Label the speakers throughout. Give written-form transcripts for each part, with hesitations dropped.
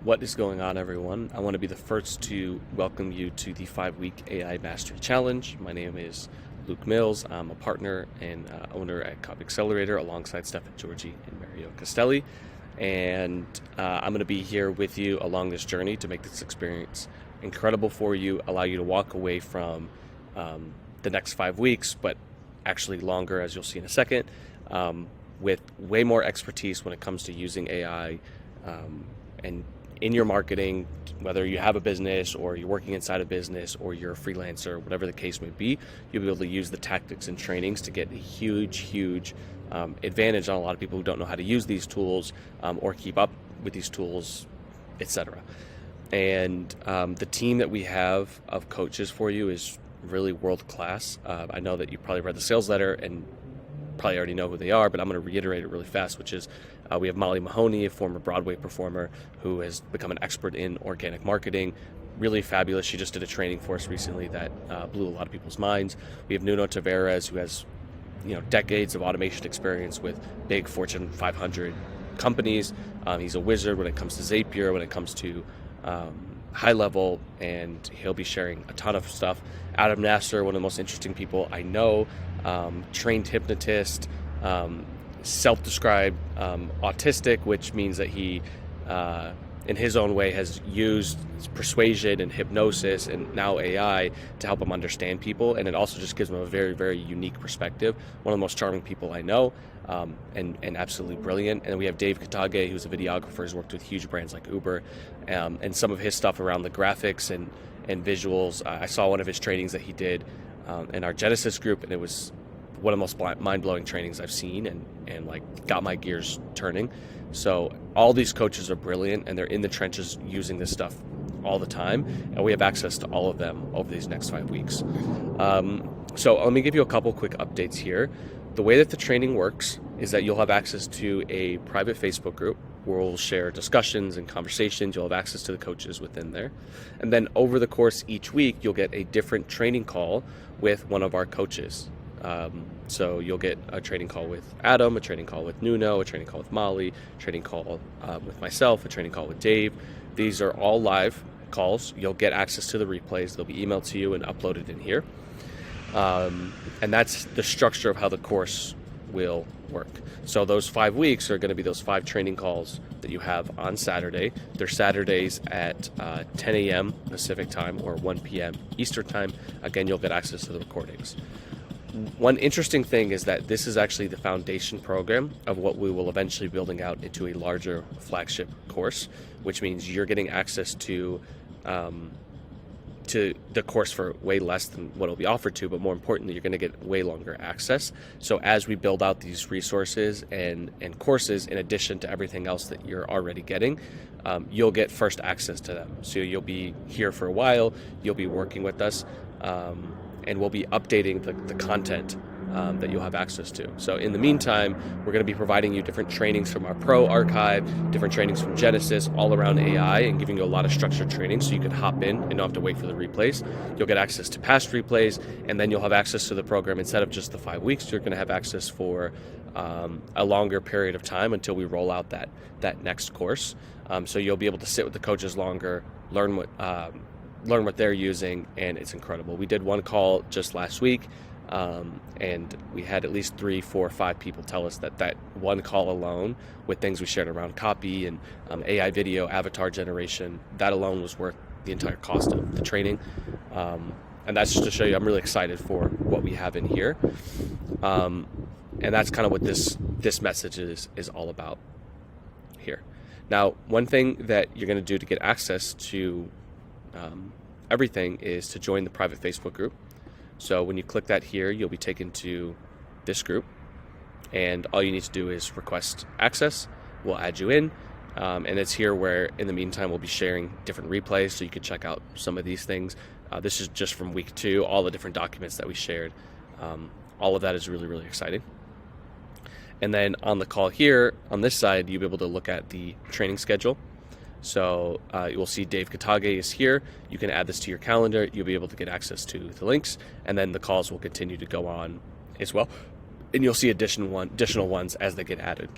Speaker 1: What is going on, everyone? I want to be the first to welcome you to the 5-week AI Mastery Challenge. My name is Luke Mills. I'm a partner and owner at Copy Accelerator alongside Stefan Georgi and Mario Castelli. And I'm going to be here with you along this journey to make this experience incredible for you, allow you to walk away from the next 5 weeks, but actually longer, as you'll see in a second, with way more expertise when it comes to using AI and in your marketing, whether you have a business or you're working inside a business or you're a freelancer, whatever the case may be, you'll be able to use the tactics and trainings to get a huge advantage on a lot of people who don't know how to use these tools or keep up with these tools, etc. And the team that we have of coaches for you is really world class. I know that you probably read the sales letter and probably already know who they are, but I'm going to reiterate it really fast, which is we have Molly Mahoney, a former Broadway performer who has become an expert in organic marketing. Really fabulous. She just did a training for us recently that blew a lot of people's minds. We have Nuno Tavares, who has decades of automation experience with big Fortune 500 companies. He's a wizard when it comes to Zapier, when it comes to high level, and he'll be sharing a ton of stuff. Adam Nasser, one of the most interesting people I know, trained hypnotist, self-described autistic, which means that he in his own way has used persuasion and hypnosis and now AI to help him understand people, and it also just gives him a very unique perspective. One of the most charming people I know, and absolutely brilliant. And then we have Dave Katage, who's a videographer, who's worked with huge brands like Uber, and some of his stuff around the graphics and visuals. I saw one of his trainings that he did in our Genesis group, and it was one of the most mind-blowing trainings I've seen, and like got my gears turning. So all these coaches are brilliant, and they're in the trenches using this stuff all the time, and we have access to all of them over these next 5 weeks. So let me give you a couple quick updates here. The way that the training works is that you'll have access to a private Facebook group where we'll share discussions and conversations. You'll have access to the coaches within there. And then over the course each week, you'll get a different training call with one of our coaches. So you'll get a training call with Adam, a training call with Nuno, a training call with Molly, a training call with myself, a training call with Dave. These are all live calls. You'll get access to the replays. They'll be emailed to you and uploaded in here. And that's the structure of how the course will work. So those 5 weeks are going to be those 5 training calls that you have on Saturday. They're Saturdays at 10 a.m. Pacific time or 1 p.m. Eastern time. Again, you'll get access to the recordings. One interesting thing is that this is actually the foundation program of what we will eventually be building out into a larger flagship course, which means you're getting access to the course for way less than what it'll be offered to, but more importantly, you're going to get way longer access. So as we build out these resources and courses, in addition to everything else that you're already getting, you'll get first access to them. So you'll be here for a while, you'll be working with us, and we'll be updating the content that you'll have access to. So in the meantime, we're going to be providing you different trainings from our Pro archive, different trainings from Genesis, all around AI, and giving you a lot of structured training so you can hop in and don't have to wait for the replays. You'll get access to past replays, and then you'll have access to the program. Instead of just the 5 weeks, you're going to have access for a longer period of time until we roll out that next course. So you'll be able to sit with the coaches longer, learn what they're using, and it's incredible. We did one call just last week, and we had at least 3, 4, 5 people tell us that one call alone, with things we shared around copy and AI video, avatar generation, that alone was worth the entire cost of the training. And that's just to show you I'm really excited for what we have in here. And that's kind of what this message is all about here. Now, one thing that you're going to do to get access to everything is to join the private Facebook group. So when you click that here, you'll be taken to this group, and all you need to do is request access. We'll add you in, and it's here where in the meantime we'll be sharing different replays so you can check out some of these things. This is just from week 2, all the different documents that we shared. All of that is really exciting. And then on the call here, on this side, you'll be able to look at the training schedule. So you will see Dave Katage is here. You can add this to your calendar. You'll be able to get access to the links, and then the calls will continue to go on as well. And you'll see additional ones as they get added.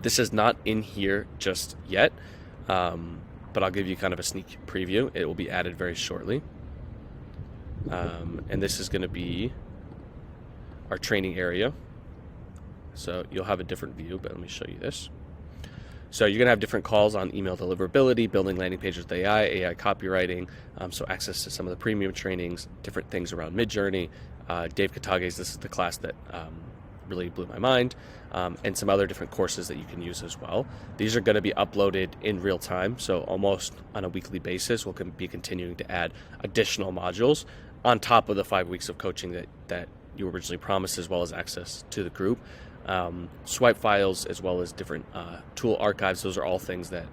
Speaker 1: This is not in here just yet, but I'll give you kind of a sneak preview. It will be added very shortly. And this is going to be our training area. So you'll have a different view, but let me show you this. So you're going to have different calls on email deliverability, building landing pages with AI copywriting, so access to some of the premium trainings, different things around Midjourney. Dave Katage's, this is the class that really blew my mind, and some other different courses that you can use as well. These are going to be uploaded in real time, so almost on a weekly basis. We'll be continuing to add additional modules on top of the 5 weeks of coaching that you originally promised, as well as access to the group. Swipe files, as well as different tool archives. Those are all things that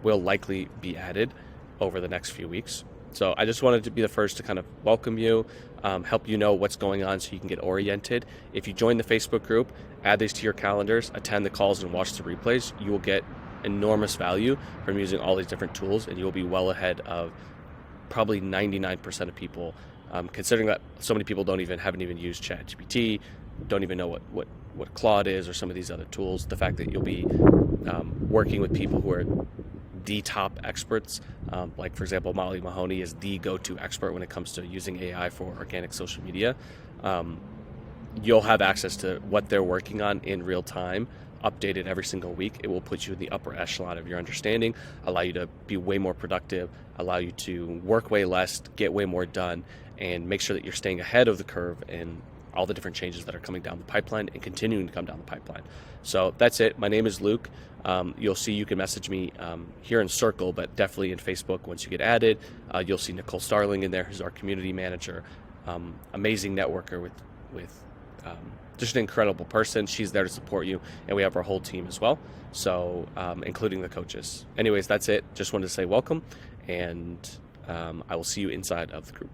Speaker 1: will likely be added over the next few weeks. So I just wanted to be the first to kind of welcome you, help you know what's going on so you can get oriented. If you join the Facebook group, add these to your calendars, attend the calls and watch the replays, you will get enormous value from using all these different tools, and you'll be well ahead of probably 99% of people, considering that so many people haven't even used ChatGPT, don't even know what Claude is or some of these other tools. The fact that you'll be working with people who are the top experts, like for example, Molly Mahoney is the go-to expert when it comes to using AI for organic social media. You'll have access to what they're working on in real time, updated every single week. It will put you in the upper echelon of your understanding, allow you to be way more productive, allow you to work way less, get way more done, and make sure that you're staying ahead of the curve and all the different changes that are coming down the pipeline and continuing to come down the pipeline. So that's it. My name is Luke. You'll see you can message me here in Circle, but definitely in Facebook once you get added. You'll see Nicole Starling in there, who's our community manager, amazing networker with just an incredible person. She's there to support you, and we have our whole team as well, so including the coaches. Anyways, that's it. Just wanted to say welcome, and I will see you inside of the group.